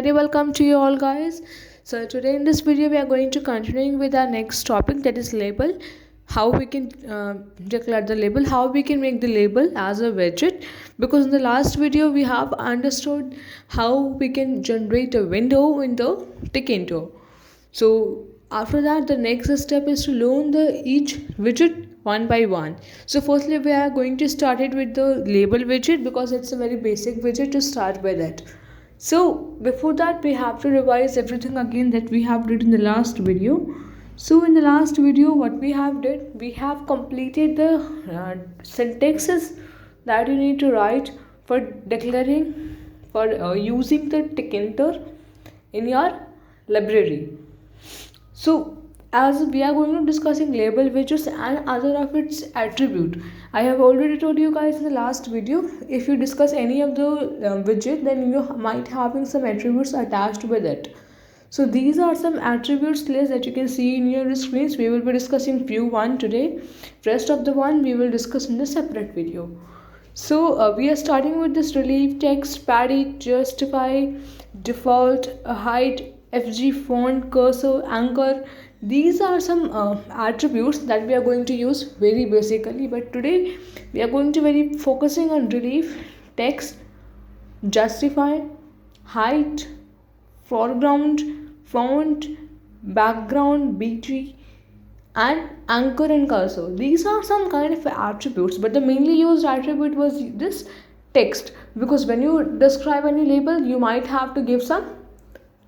very welcome to you all guys. So today in this video we are going to continuing with our next topic, that is label. How we can declare the label, how we can make the label as a widget, because in the last video we have understood how we can generate a window in the Tkinter. So after that the next step is to learn the each widget one by one. So firstly we are going to start it with the label widget, because it's a very basic widget to start with it. So before that we have to revise everything again that we have did in the last video. So in the last video what we have did, we have completed the syntaxes that you need to write for declaring, for using the Tkinter in your library. So as we are going to discussing label widgets and other of its attribute, I have already told you guys in the last video, if you discuss any of the widget, then you might having some attributes attached with it. So these are some attributes list that you can see in your screens. We will be discussing few one today, rest of the one we will discuss in the separate video. So we are starting with this relief, text, paddy, justify, default, height, fg, font, cursor, anchor. These are some attributes that we are going to use very basically, but today we are going to very focusing on relief, text, justify, height, foreground, font, background, bg, and anchor and cursor. These are some kind of attributes, but the mainly used attribute was this text, because when you describe any label you might have to give some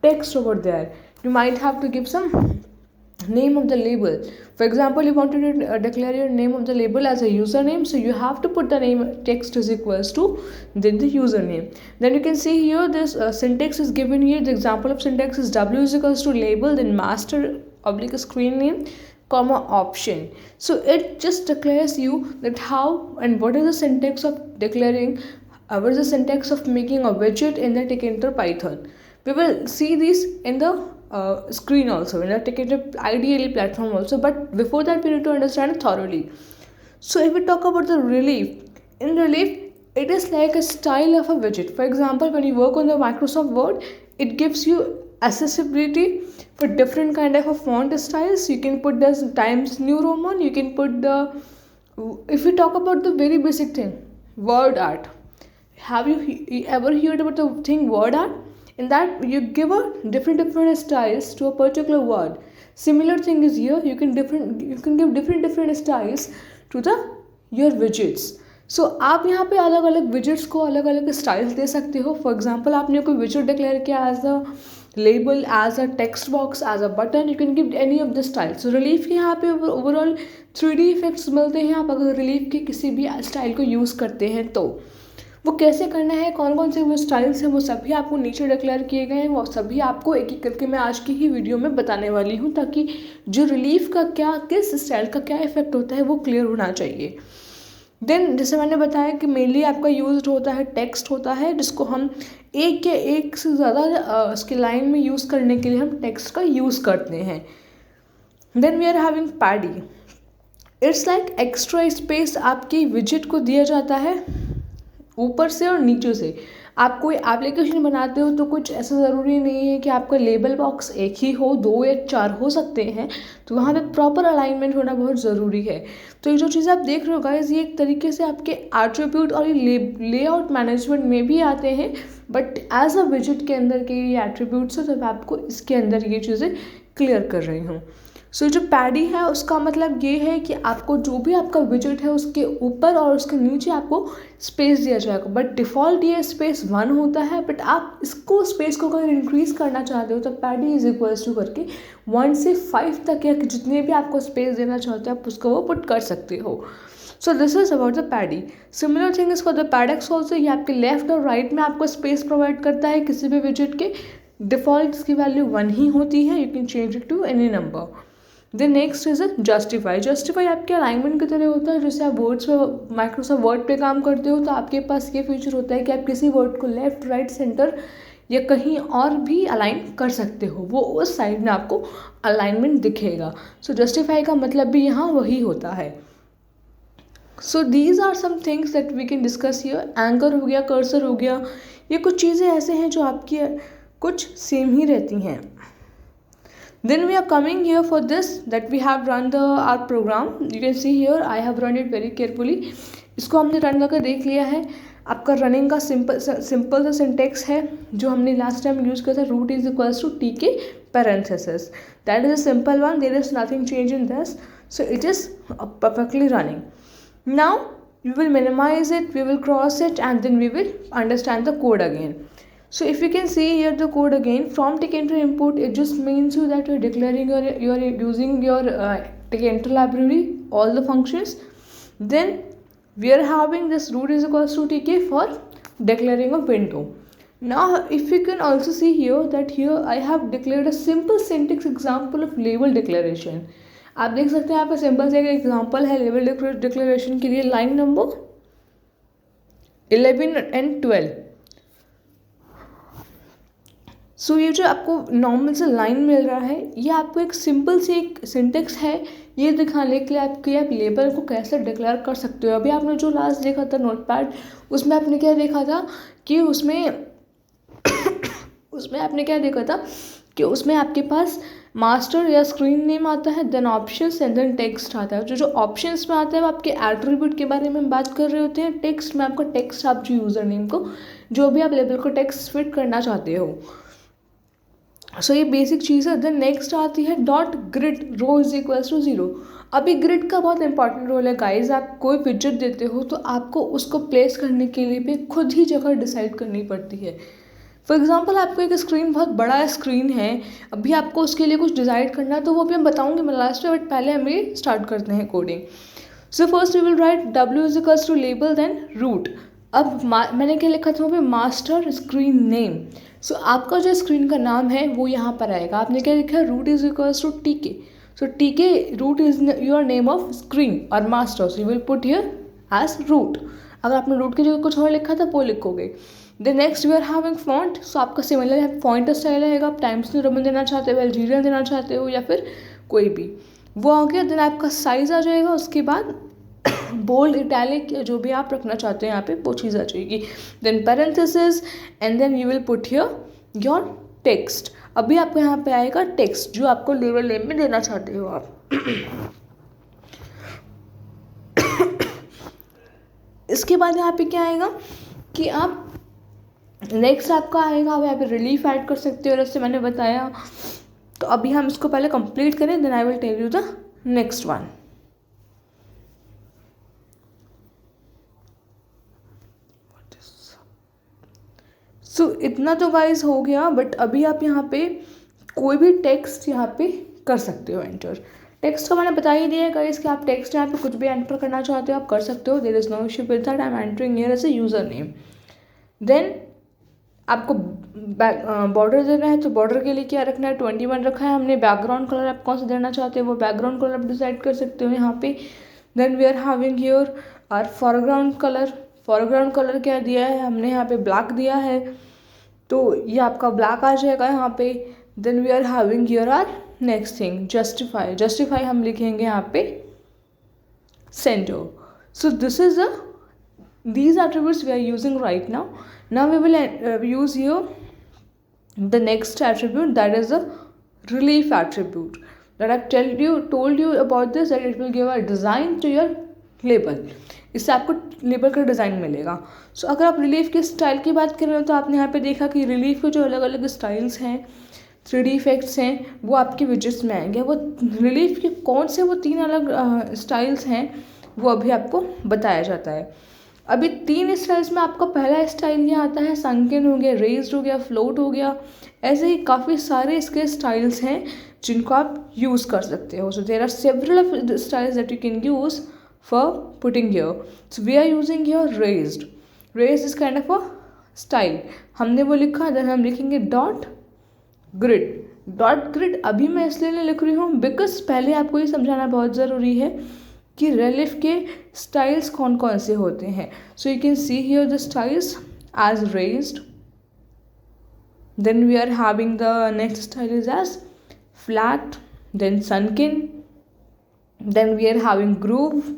text over there. You might have to give some name of the label. For example, you wanted to declare your name of the label as a username, so you have to put the name text is equals to then the username. Then you can see here this syntax is given here. The example of syntax is w is equals to label, then master oblique screen name, comma, option. So it just declares you that how and what is the syntax of declaring, what is the syntax of making a widget in the Tkinter Python. We will see this in the screen also, in the Tkinter IDLE platform also, but before that we need to understand it thoroughly. So if we talk about the relief, in relief it is like a style of a widget. For example, when you work on the Microsoft Word, it gives you accessibility for different kind of a font styles. You can put the Times New Roman, you can put the, if we talk about the very basic thing, word art. Have you ever heard about the thing word art? In that you give a different styles to a particular word. Similar thing is here, you can give different styles to the your widgets. So आप यहाँ पे अलग अलग widgets को अलग अलग styles दे सकते हो. For example, आपने कोई widget declare किया as a label, as a text box, as a button, you can give any of the style. So relief के यहाँ पे overall 3D effects मिलते हैं आप अगर relief के किसी भी style को use करते हैं तो. वो कैसे करना है, कौन कौन से वो स्टाइल्स हैं, वो सभी आपको नीचे डिक्लेयर किए गए हैं. वो सभी आपको एक एक करके मैं आज की ही वीडियो में बताने वाली हूँ, ताकि जो रिलीफ का क्या, किस स्टाइल का क्या इफेक्ट होता है वो क्लियर होना चाहिए. देन जैसे मैंने बताया कि मेनली आपका यूज होता है टेक्स्ट होता है, जिसको हम एक या एक से ज़्यादा उसके लाइन में यूज़ करने के लिए हम टेक्स्ट का यूज़ करते हैं. Then we are having pady. It's like extra space आपकी विजिट को दिया जाता है ऊपर से और नीचे से. आप कोई एप्लीकेशन बनाते हो तो कुछ ऐसा ज़रूरी नहीं है कि आपका लेबल बॉक्स एक ही हो, 2 या 4 हो सकते हैं, तो वहाँ पे प्रॉपर अलाइनमेंट होना बहुत ज़रूरी है. तो ये जो चीज़ आप देख रहे हो गाइस, ये एक तरीके से आपके एट्रीब्यूट और ये लेआउट मैनेजमेंट में भी आते हैं, बट एज अ विजिट के अंदर के ये एट्रीब्यूट्स है, तो मैं आपको इसके अंदर ये चीज़ें क्लियर कर रही हूँ. सो जो पैडी है उसका मतलब ये है कि आपको जो भी आपका विजिट है उसके ऊपर और उसके नीचे आपको स्पेस दिया जाएगा, बट डिफ़ॉल्ट ये स्पेस 1 होता है. बट आप इसको स्पेस को अगर इंक्रीज़ करना चाहते हो तो पैडी इज इक्वल्स टू करके 1 से 5 तक या जितने भी आपको स्पेस देना चाहते हो आप उसको वो पुट कर सकते हो. So this is about the paddy. Similar thing is for the paddex also. ये आपके लेफ्ट और राइट में आपको स्पेस प्रोवाइड करता है किसी भी विजिट के. डिफ़ॉल्ट इसकी वैल्यू 1 ही होती है. You can change it to any number. Then next is justify. Justify आपके अलाइनमेंट की तरह होता है. जैसे आप वर्ड्स पे माइक्रोसॉफ्ट वर्ड पे काम करते हो तो आपके पास ये फीचर होता है कि आप किसी वर्ड को लेफ्ट, राइट, सेंटर या कहीं और भी अलाइन कर सकते हो, वो उस साइड में आपको अलाइनमेंट दिखेगा. सो जस्टिफाई का मतलब भी यहाँ वही होता है. So these are some things that we can discuss here. Anchor हो गया, कर्सर हो गया, ये कुछ चीज़ें ऐसे हैं जो आपकी कुछ सेम ही रहती हैं. Then we are coming here for this that we have run our program. You can see here I have run it very carefully. इसको हमने रन करके देख लिया है. आपका रनिंग का सिंपल सा सिंटेक्स है जो हमने लास्ट टाइम यूज़ किया था. Root is equals to T K parenthesis. That is a simple one. There is nothing change in this. So it is perfectly running. Now we will minimize it, we will cross it, and then we will understand the code again. So if you can see here the code again, from tkinter input, it just means you that you're declaring you're using your tkinter library, all the functions. Then we are having this root is equals to tk for declaring a window. Now if you can also see here that here I have declared a simple syntax example of label declaration. आप देख सकते हैं यहाँ पे simple से एक example है label declaration के लिए. Line number 11 and 12. सो ये जो आपको नॉर्मल से लाइन मिल रहा है ये आपको एक सिंपल सी एक सिंटेक्स है ये दिखाने के लिए आपके आप लेबल को कैसे डिक्लेयर कर सकते हो. अभी आपने जो लास्ट देखा था नोटपैड, उसमें आपने क्या देखा था कि उसमें आपने क्या देखा था कि उसमें आपके पास मास्टर या स्क्रीन नेम आता है, then options and then text आता है. जो ऑप्शंस में आता है वो आपके एट्रीब्यूट के बारे में बात कर रहे होते हैं. टेक्स्ट में आपका टेक्स्ट, आप जो यूज़र नेम को जो भी आप लेबल को टेक्स्ट फिट करना चाहते हो. सो ये बेसिक चीज़ है. देन नेक्स्ट आती है dot grid row is equals to 0. अभी ग्रिड का बहुत इंपॉर्टेंट रोल है गाइज. आप कोई विजेट देते हो तो आपको उसको प्लेस करने के लिए भी खुद ही जगह डिसाइड करनी पड़ती है. फॉर एग्जाम्पल आपको एक स्क्रीन बहुत बड़ा स्क्रीन है, अभी आपको उसके लिए कुछ डिसाइड करना है तो वो अभी हम बताऊंगे मैं लास्ट में, बट पहले हम ये स्टार्ट करते हैं coding. So first we will write W is equals to label then root. अब मैंने क्या लिखा था वहाँ पे मास्टर स्क्रीन नेम. सो आपका जो स्क्रीन का नाम है वो यहाँ पर आएगा. आपने क्या लिखा है root is equals to T K. So T K root is your name of screen और master, so you will put here as root. अगर आपने रूट की जगह कुछ और लिखा था वो लिखोगे. Then next we are having font. So आपका सिमिलर है फॉन्ट स्टाइल रहेगा. आप टाइम्स न्यू रोमन देना चाहते हो, अल्जीरियन देना चाहते हो या फिर कोई भी वो आ गया. देन आपका साइज आ जाएगा. उसके बाद बोल्ड इटैलिक जो भी आप रखना चाहते हैं यहाँ पे वो चीज़ आ जाएगी. Then parenthesis and then you will put here your text. अभी आपको यहाँ पे आएगा टेक्स्ट जो आपको लेवल नेम में देना चाहते हो आप. इसके बाद यहाँ पे क्या आएगा कि आप नेक्स्ट आपका आएगा, आप यहाँ पे रिलीफ ऐड कर सकते हो जैसे मैंने बताया. तो अभी हम इसको पहले कंप्लीट करें, then I will tell you the next one. So इतना तो गाइस हो गया, बट अभी आप यहाँ पे कोई भी टेक्स्ट यहाँ पे कर सकते हो एंटर. टेक्स्ट का मैंने बता ही दिया है गाइस कि आप टेक्स्ट यहाँ पे कुछ भी एंटर करना चाहते हो आप कर सकते हो. There is no issue with that. I am entering here as a user name. Then आपको बॉर्डर देना है तो बॉर्डर के लिए क्या रखना है 21 रखा है हमने. बैकग्राउंड कलर आप कौन सा देना चाहते हो वो बैकग्राउंड कलर आप डिसाइड कर सकते हो यहाँ पे. Then we are having here our foreground colour. Foreground colour क्या दिया है हमने यहाँ पे ब्लैक दिया है तो ये आपका ब्लैक आ जाएगा यहाँ पे. Then we are having here our next thing justify. Justify हम लिखेंगे यहाँ पे centre. So this is a these attributes we are using right now. Now we will use here the next attribute, that is the relief attribute that I've told you about this, that it will give a design to your label. इससे आपको label का design मिलेगा. सो अगर आप relief के style की बात कर रहे हो तो आपने यहाँ पे देखा कि रिलीफ के जो अलग अलग स्टाइल्स हैं 3D इफेक्ट्स हैं वो आपके विजेट्स में आएंगे. वो रिलीफ के कौन से वो 3 अलग स्टाइल्स हैं वो अभी आपको बताया जाता है. अभी 3 स्टाइल्स में आपका पहला स्टाइल ये आता है संकन हो गया, रेज्ड हो गया, फ्लोट हो गया. ऐसे ही काफ़ी सारे इसके स्टाइल्स हैं जिनको आप यूज़ कर सकते हो. So there are several of styles that you can use for putting here. So we are using here raised. Raised is kind of a style. हमने वो लिखा, देन हम लिखेंगे डॉट ग्रिड. डॉट ग्रिड अभी मैं इसलिए नहीं लिख रही हूँ बिकॉज पहले आपको ये समझाना बहुत ज़रूरी है कि रिलीफ के स्टाइल्स कौन कौन से होते हैं. So you can see here the styles as raised. Then we are having the next style is as flat, then sunken, then we are having groove.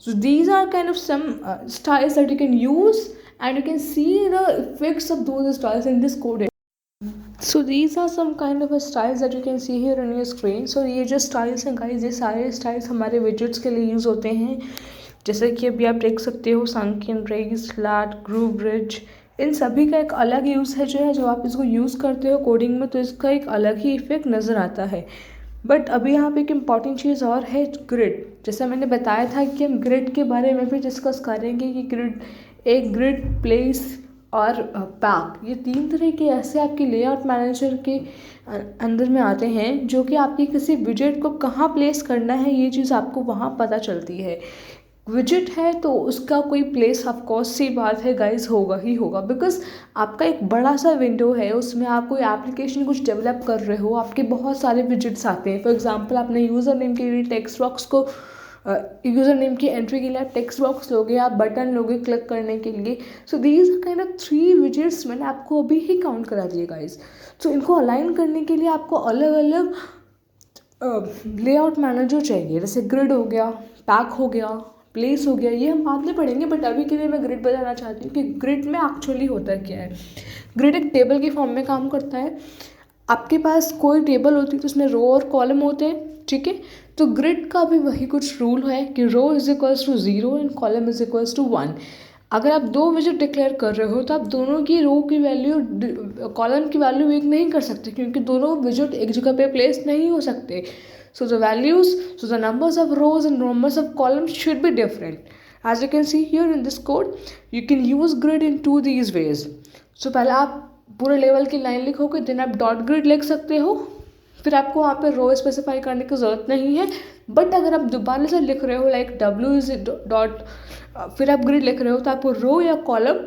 So these are kind of some styles that you can use and you can see the effects of those styles in this code. So these are some kind of styles that you can see here on your screen. So ये जो styles हैं guys, ये सारे styles हमारे widgets के लिए use होते हैं. जैसे कि अभी आप देख सकते हो sunken, raise, flat, groove, bridge, इन सभी का एक अलग यूज़ है जो है, जब आप इसको यूज़ करते हो कोडिंग में तो इसका एक अलग ही इफेक्ट नज़र आता है. बट अभी यहाँ पे एक इम्पॉर्टेंट चीज़ और है, ग्रिड. जैसे मैंने बताया था कि हम ग्रिड के बारे में भी डिस्कस करेंगे कि ग्रिड, प्लेस और पैक, ये तीन तरह के ऐसे आपके लेआउट मैनेजर के अंदर में आते हैं जो कि आपकी किसी विजेट को कहाँ प्लेस करना है ये चीज़ आपको वहाँ पता चलती है. विजेट है तो उसका कोई प्लेस ऑफ कोर्स सी बात है गाइस होगा ही होगा, बिकॉज आपका एक बड़ा सा विंडो है, उसमें आप कोई एप्लीकेशन कुछ डेवलप कर रहे हो, आपके बहुत सारे विजेट्स आते हैं. फॉर एग्जांपल आपने यूज़र नेम के लिए टेक्स्ट बॉक्स को यूज़र नेम की एंट्री के लिए आप टेक्स्ट बॉक्स लोगे, आप बटन लोगे क्लिक करने के लिए. So these kind of 3 widgets मैंने आपको अभी ही काउंट करा दिए गाइस. सो इनको अलाइन करने के लिए आपको अलग अलग लेआउट मैनेजर चाहिए. जैसे ग्रिड हो गया, पैक हो गया, प्लेस हो गया, ये हम बाद में पढ़ेंगे. बट अभी के लिए मैं ग्रिड बताना चाहती हूँ कि ग्रिड में एक्चुअली होता क्या है. ग्रिड एक टेबल के फॉर्म में काम करता है. आपके पास कोई टेबल होती है तो उसमें रो और कॉलम होते हैं, ठीक है. तो ग्रिड का भी वही कुछ रूल है कि row is equals to 0 and column is equals to 1. अगर आप 2 विजेट डिक्लेयर कर रहे हो तो आप दोनों की रो की वैल्यू कॉलम की वैल्यू एक नहीं कर सकते, क्योंकि दोनों विजेट एक जगह पे प्लेस नहीं हो सकते. So the numbers of rows and numbers of columns should be different. As you can see here in this code, you can use grid in 2 these ways. So पहले आप पूरे लेवल की लाइन लिखोगे, then आप dot grid लिख सकते हो, फिर आपको वहाँ पे रो स्पेसिफाई करने की ज़रूरत नहीं है. बट अगर आप दोबारा से लिख रहे हो लाइक W इज डॉट, फिर आप ग्रिड लिख रहे हो तो आपको रो या कॉलम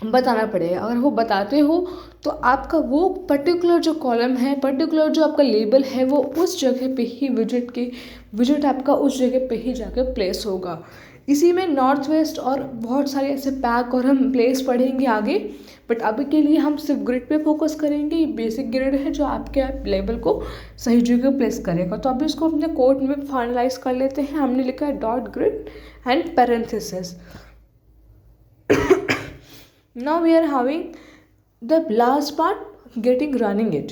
बताना पड़ेगा. अगर वो बताते हो तो आपका वो पर्टिकुलर जो कॉलम है, पर्टिकुलर जो आपका लेबल है, वो उस जगह पे ही विजेट आपका उस जगह पे ही जाके प्लेस होगा. इसी में नॉर्थ वेस्ट और बहुत सारे ऐसे पैक और हम प्लेस पढ़ेंगे आगे. बट अभी के लिए हम सिर्फ ग्रिड पे फोकस करेंगे. ये बेसिक ग्रिड है जो आपके लेबल को सही जगह प्लेस करेगा. तो अभी इसको अपने कोड में फाइनलाइज कर लेते हैं. हमने लिखा है dot grid and parenthesis. Now we are having the last part, getting running it.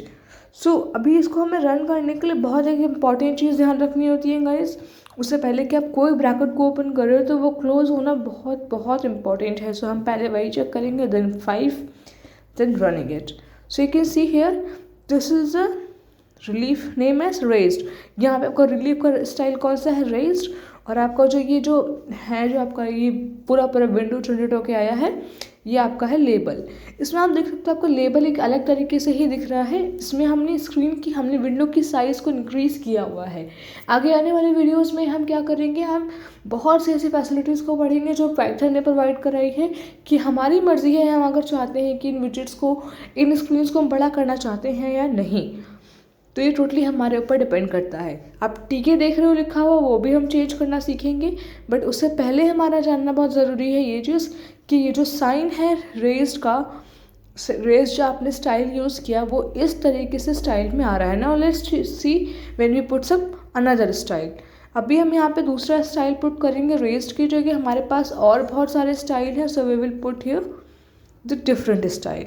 So अभी इसको हमें रन करने के लिए बहुत एक इम्पॉर्टेंट चीज़ ध्यान रखनी होती है गाइस. उससे पहले कि आप कोई ब्रैकेट को ओपन कर रहे हो तो वो क्लोज होना बहुत बहुत इम्पॉर्टेंट है. सो हम पहले वही चेक करेंगे, then 5, then running it. So you can see here this is a relief name as raised. यहाँ पे आपका रिलीफ का स्टाइल कौन सा है, रेज्ड. और आपका जो ये जो है, जो आपका ये पूरा विंडो जनरेट होके आया है, ये आपका है लेबल. इसमें आप देख सकते हो आपका लेबल एक अलग तरीके से ही दिख रहा है. इसमें हमने विंडो की साइज़ को इंक्रीज़ किया हुआ है. आगे आने वाले वीडियोस में हम क्या करेंगे, हम बहुत से ऐसी फैसिलिटीज़ को पढ़ेंगे जो पाइथन ने प्रोवाइड कराई है कि हमारी मर्ज़ी है, हम अगर चाहते हैं कि इन विजेट्स को, इन स्क्रीन्स को हम बड़ा करना चाहते हैं या नहीं. तो ये टोटली हमारे ऊपर डिपेंड करता है. आप टीके देख रहे हो लिखा हुआ, वो भी हम चेंज करना सीखेंगे. बट उससे पहले हमारा जानना बहुत ज़रूरी है ये चीज़ कि ये जो साइन है रेज्ड का, रेज्ड जो आपने स्टाइल यूज़ किया वो इस तरीके से स्टाइल में आ रहा है. Now let's see when we put some another style. अभी हम यहाँ पे दूसरा स्टाइल पुट करेंगे रेज्ड की जगह. हमारे पास और बहुत सारे स्टाइल हैं, so we will put here the different style.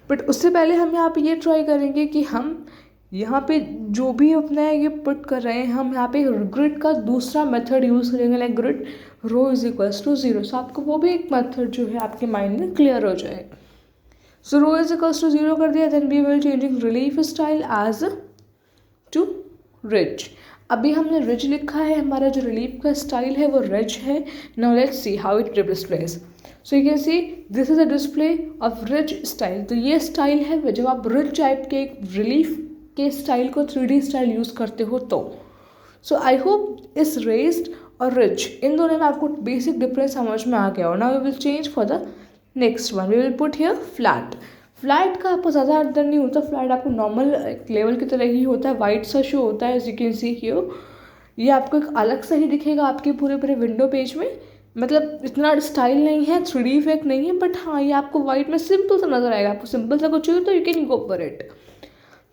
But उससे पहले हम यहाँ पे ये ट्राई करेंगे कि हम यहाँ पे जो भी अपना ये पुट कर रहे हैं, हम यहाँ पे ग्रिड का दूसरा मेथड यूज़ करेंगे, like grid row is equals to 0. So आपको वो भी एक मेथड जो है आपके माइंड में क्लियर हो जाए. So row is equals to 0 कर दिया, then we will changing relief style as to ridge. अभी हमने रिज लिखा है, हमारा जो रिलीफ का स्टाइल है वो रिज है. Now let's see how it displace. So you can see this is a display of ridge style. तो ये स्टाइल है जब आप रिज टाइप के एक रिलीफ के स्टाइल को 3D स्टाइल यूज़ करते हो तो. सो आई होप इस रेज्ड और रिज इन दोनों में आपको बेसिक डिफरेंस समझ में आ गया हो. Now we will change for the next one. We will put here flat. Flat का आपको ज़्यादा अंतर नहीं होता. फ्लैट आपको नॉर्मल लेवल की तरह ही होता है, वाइट सा शो होता है. As you can see here ये आपको एक अलग सा ही दिखेगा आपके पूरे विंडो पेज में. मतलब इतना स्टाइल नहीं है, 3D इफेक्ट नहीं है, बट हाँ ये आपको वाइट में सिंपल सा नजर आएगा. आपको सिंपल सा कुछ चाहिए तो you can go for it.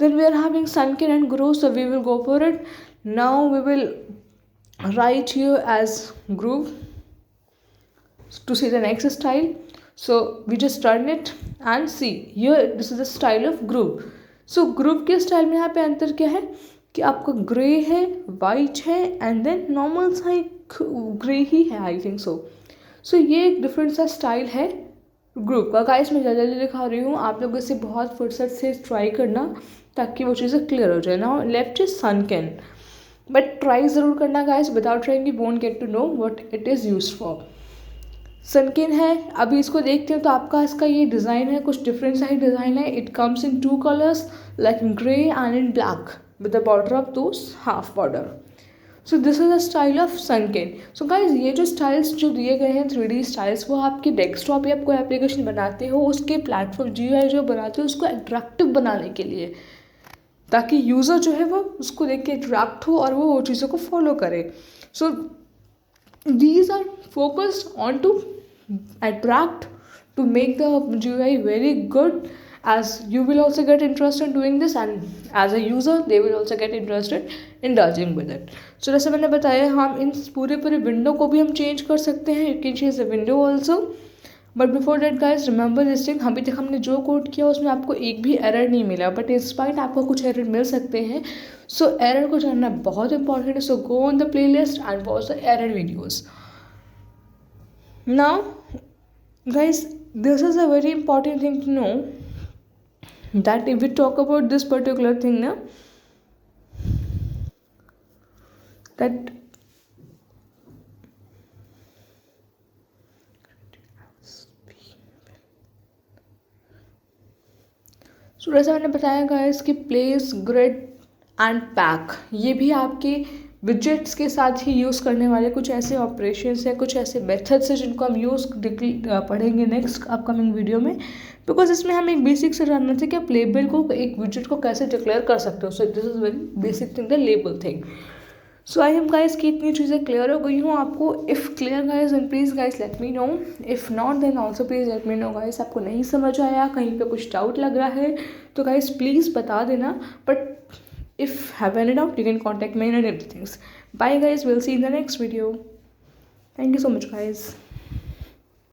Then we are having sunken and groove, so we will go for it. Now we will write here as groove to see the next style. So we just turn it and see here this is the style of groove. So groove के style में यहाँ पे अंतर क्या है कि आपका grey है, वाइट है एंड देन नॉर्मल सा एक ग्रे ही है आई थिंक सो. सो ये एक डिफरेंट सा स्टाइल है ग्रुप का. गाइस मैं जल्दी जल्दी दिखा रही हूँ, आप लोग इसे बहुत फुर्सत से ट्राई करना ताकि वो चीज़ें क्लियर हो जाए. Now left is sunken, but try ज़रूर करना guys. Without trying you won't get to know what it is used for. Sunken है, अभी इसको देखते हो तो आपका इसका ये डिज़ाइन है, कुछ डिफरेंट सा ही डिज़ाइन है. It comes in 2 colours like in grey and in black with the border of those half border. So this is a style of सनकेन. So guys ये जो स्टाइल्स जो दिए गए हैं 3D स्टाइल्स, वो आपके डेस्कटॉप या आप कोई एप्लीकेशन बनाते हो उसके प्लेटफॉर्म GUI जो बनाते हो उसको अट्रैक्टिव बनाने के लिए, ताकि यूज़र जो है वो उसको देख के अट्रैक्ट हो और वो चीज़ों को फॉलो करे. So these are focused on to attract to make the GUI very good, as you will also get interested in doing this and as a user they will also get interested in indulging with it. So जैसे मैंने बताया हम इन पूरे window को भी हम change कर सकते हैं. You can change the window also, but before that guys remember this thing, अभी तक हमने जो कोड किया उसमें आपको एक भी एरर नहीं मिला, बट इन स्पाइट आपको कुछ एरर मिल सकते हैं. सो एरर को जानना बहुत इंपॉर्टेंट है. So go on the playlist and watch the error videos. Now guys, this is a very important thing to know, that if we talk about this particular thing now, that so जैसा मैंने बताया guys कि place, grid and pack, ये भी आपके widgets के साथ ही use करने वाले कुछ ऐसे ऑपरेशंस हैं, कुछ ऐसे मेथड्स हैं जिनको हम पढ़ेंगे नेक्स्ट अपकमिंग वीडियो में. बिकॉज इसमें हम एक बेसिक से जानना था कि आप लेबल को, एक विजेट को कैसे डिक्लेयर कर सकते हो. So this is very basic thing, the label thing. So I am guys कि इतनी चीज़ें क्लियर हो गई हूँ आपको. If clear guys then please guys let me know. If not then also please let me know guys. आपको नहीं समझ आया, कहीं पे कुछ डाउट लग रहा है तो गाइस प्लीज़ बता देना. But if have any doubt you can contact me and everything. Bye guys, we'll see you in the next video. Thank you so much guys.